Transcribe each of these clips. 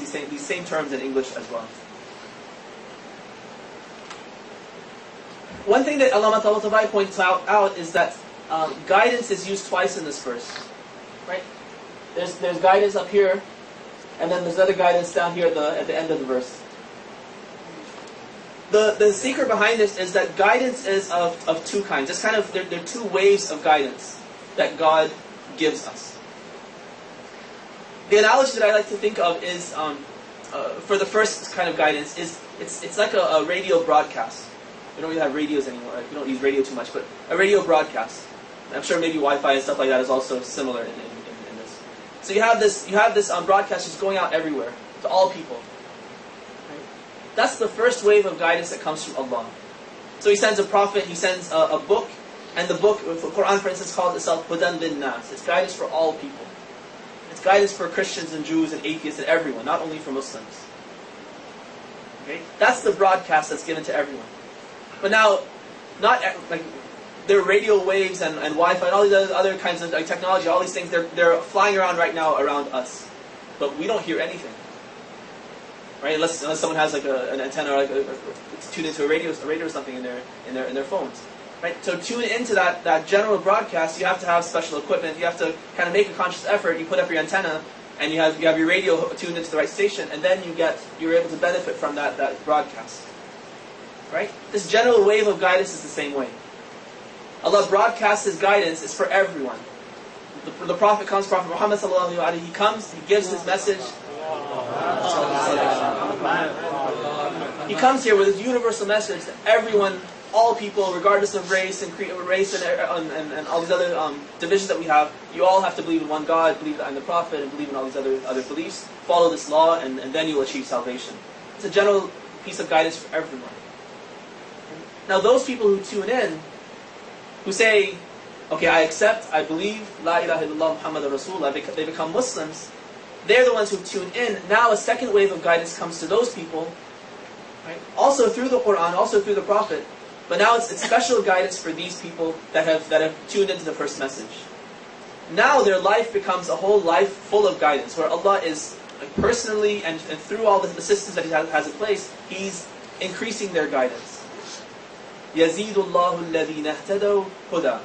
use these same terms in English as well. One thing that Allama Tabatabai points out is that guidance is used twice in this verse. Right? There's guidance up here, and then there's other guidance down here at the end of the verse. The secret behind this is that guidance is of two kinds. It's kind of there are two waves of guidance that God gives us. The analogy that I like to think of is for the first kind of guidance is it's like a radio broadcast. We don't really have radios anymore. We don't use radio too much, but a radio broadcast. I'm sure maybe Wi-Fi and stuff like that is also similar in this. So you have this broadcast just going out everywhere to all people. Right? That's the first wave of guidance that comes from Allah. So He sends a prophet, He sends a book, and the book, the Quran for instance, calls itself Hudan bin Nas. It's guidance for all people. It's guidance for Christians and Jews and atheists and everyone, not only for Muslims. Okay? That's the broadcast that's given to everyone. But now, not like there are radio waves and Wi-Fi and all these other kinds of technology, all these things, they're flying around right now around us. But we don't hear anything. Right? Unless someone has like an antenna or it's tuned into a radio or something in their phones. Right? So tune into that general broadcast, you have to have special equipment, you have to kind of make a conscious effort, you put up your antenna, and you have your radio tuned into the right station, and then you're able to benefit from that broadcast. Right? This general wave of guidance is the same way. Allah broadcasts His guidance is for everyone. The Prophet comes, Prophet Muhammad sallallahu alaihi wasallam, He comes, He gives His message. He comes here with His universal message to everyone, all people, regardless of race and all these other divisions that we have. You all have to believe in one God, believe in the Prophet, and believe in all these other beliefs. Follow this law, and then you will achieve salvation. It's a general piece of guidance for everyone. Now those people who tune in, who say, okay, I accept, I believe, La ilaha illallah Muhammadur Rasulullah, they become Muslims, they're the ones who tune in. Now a second wave of guidance comes to those people, right? Also through the Quran, also through the Prophet, but now it's special guidance for these people that have tuned into the first message. Now their life becomes a whole life full of guidance, where Allah is personally and through all the systems that He has in place, He's increasing their guidance. يَزِيدُ اللَّهُ الَّذِينَ اهْتَدَوْا هُدًى.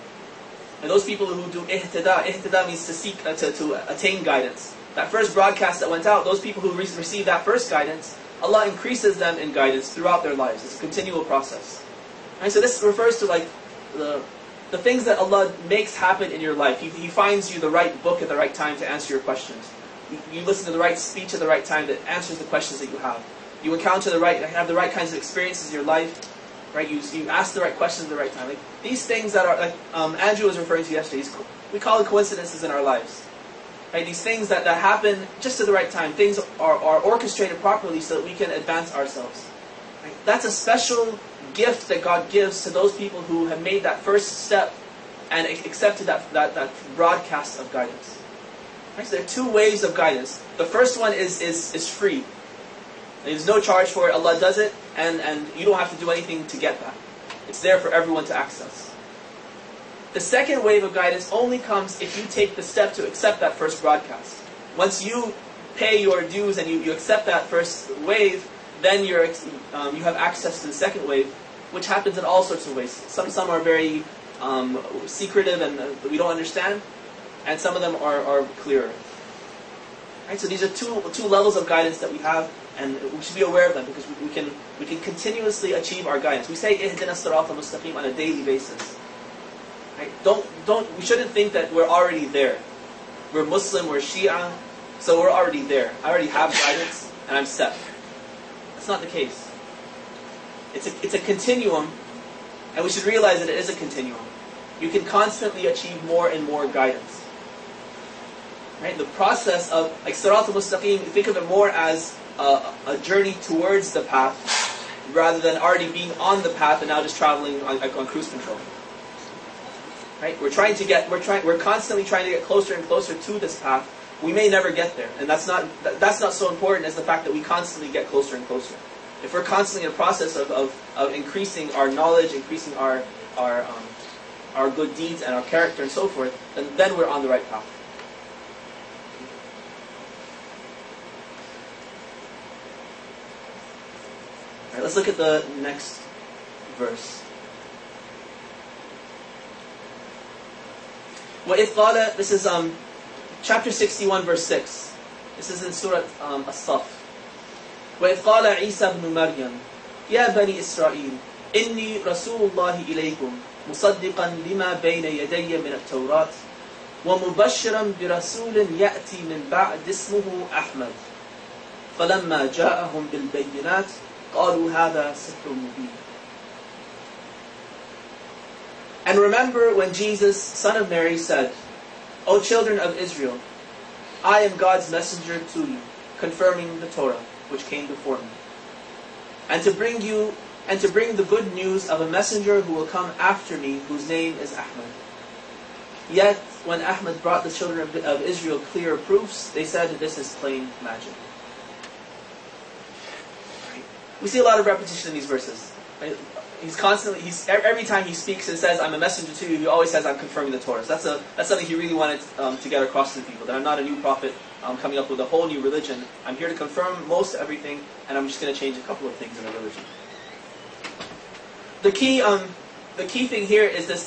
And those people who do ihtada means to seek, to attain guidance. That first broadcast that went out, those people who received that first guidance, Allah increases them in guidance throughout their lives. It's a continual process. And so this refers to like the things that Allah makes happen in your life. He finds you the right book at the right time to answer your questions. You listen to the right speech at the right time that answers the questions that you have. You have the right kinds of experiences in your life. Right, you ask the right questions at the right time. Like these things that are like Andrew was referring to yesterday. We call it coincidences in our lives. Right, these things that happen just at the right time. Things are orchestrated properly so that we can advance ourselves. Right? That's a special gift that God gives to those people who have made that first step and accepted that broadcast of guidance. Right, so there are two waves of guidance. The first one is free. There's no charge for it. Allah does it, and you don't have to do anything to get that. It's there for everyone to access. The second wave of guidance only comes if you take the step to accept that first broadcast. Once you pay your dues and you accept that first wave, then you have access to the second wave, which happens in all sorts of ways. Some are very secretive and we don't understand, and some of them are clearer. Right? So these are two levels of guidance that we have. And we should be aware of them because we can continuously achieve our guidance. We say Ihdina as-sirata al-mustaqim on a daily basis. Right? We shouldn't think that we're already there. We're Muslim, we're Shia, so we're already there. I already have guidance and I'm set. That's not the case. It's a continuum, and we should realize that it is a continuum. You can constantly achieve more and more guidance. Right? The process of like Sirat al-Mustaqim, think of it more as a journey towards the path, rather than already being on the path and now just traveling on cruise control. Right? We're constantly trying to get closer and closer to this path. We may never get there, and that's not so important as the fact that we constantly get closer and closer. If we're constantly in a process of increasing our knowledge, increasing our good deeds and our character and so forth, then we're on the right path. Alright, let's look at the next verse. وَإِذْ قَالَ, this is chapter 61, verse 6. This is in Surah As-Saf. وَإِذْ قَالَ عِيسَى بْنُ مَرْيَمَ يَا بَنِي إِسْرَائِيلَ إِنِّي رَسُولُ اللَّهِ إِلَيْكُمْ مُصَدِّقًا لِمَا بَيْنَ يَدَيَّ مِنَ التَّوْرَاةِ وَمُبَشِّرًا بِرَسُولٍ يَأْتِي مِنْ بَعْدِ اسْمُهُ أَحْمَدُ فَلَمَّا جَاءَهُمْ بِالْبَيِّنَاتِ قَالُوا هَذَا سِحْرٌ مُبِينٌ. And remember when Jesus, son of Mary, said, O children of Israel, I am God's messenger to you, confirming the Torah, which came before me, and to bring the good news of a messenger who will come after me, whose name is Ahmad. Yet, when Ahmad brought the children of Israel clear proofs, they said, this is plain magic. We see a lot of repetition in these verses. Right? Every time he speaks and says, I'm a messenger to you, he always says, I'm confirming the Torah. So that's something he really wanted to get across to the people, that I'm not a new prophet coming up with a whole new religion. I'm here to confirm most everything, and I'm just going to change a couple of things in the religion. The key thing here is this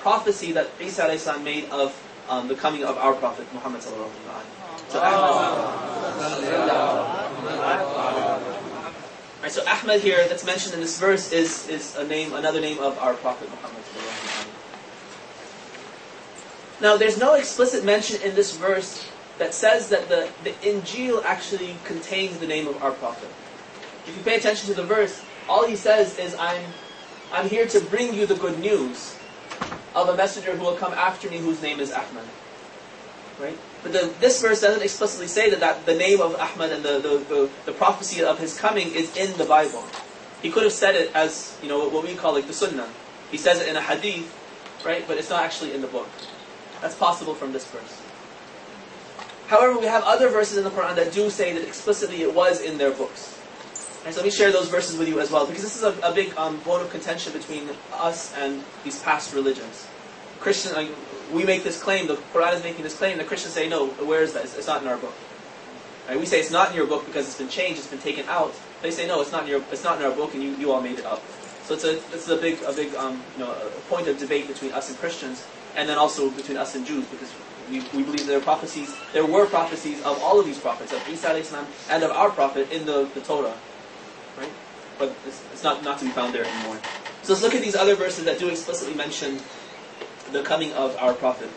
prophecy that Isa a.s. made of the coming of our prophet, Muhammad sallallahu alaihi wasallam. Right, so Ahmad here, that's mentioned in this verse, is another name of our prophet Muhammad. Now, there's no explicit mention in this verse that says that the Injil actually contains the name of our prophet. If you pay attention to the verse, all he says is, I'm here to bring you the good news of a messenger who will come after me, whose name is Ahmad. Right? But this verse doesn't explicitly say that the name of Ahmad and the prophecy of his coming is in the Bible. He could have said it as, what we call like the Sunnah. He says it in a hadith, right? But it's not actually in the book. That's possible from this verse. However, we have other verses in the Quran that do say that explicitly it was in their books. And so let me share those verses with you as well, because this is a big bone of contention between us and these past religions. We make this claim, the Quran is making this claim, the Christians say, no, where is that? It's not in our book. Right? We say it's not in your book because it's been changed, it's been taken out. They say, no, it's not in our book, and you all made it up. So it's a big point of debate between us and Christians, and then also between us and Jews, because we believe there were prophecies of all of these prophets, of Isa a.s. and of our prophet in the Torah. Right? But it's not to be found there anymore. So let's look at these other verses that do explicitly mention the coming of our prophet.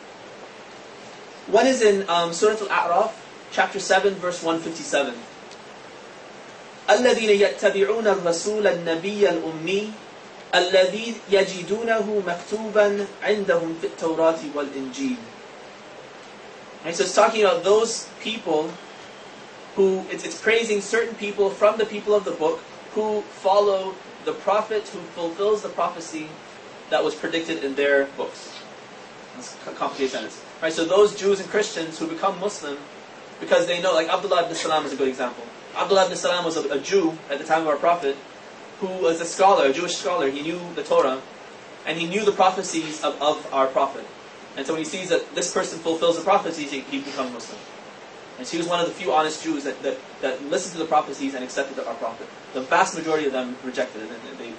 One is in Surah Al-A'raf, chapter 7, verse 157. الَّذِينَ يَتَّبِعُونَ الرَّسُولَ النَّبِيَّ الْأُمِّيَّ الَّذِي يَجِدُونَهُ مَكْتُوبًا عِنْدَهُمْ فِي التَّوْرَاةِ وَالْإِنْجِيلِ. And so it's talking about those people who, it's praising certain people from the people of the book who follow the prophet who fulfills the prophecy that was predicted in their books. That's a complicated sentence. Right, so those Jews and Christians who become Muslim because they know, like Abdullah ibn Salam is a good example. Abdullah ibn Salam was a Jew at the time of our prophet who was a Jewish scholar. He knew the Torah and he knew the prophecies of our prophet. And so when he sees that this person fulfills the prophecies, he becomes Muslim. And so he was one of the few honest Jews that listened to the prophecies and accepted our prophet. The vast majority of them rejected it, and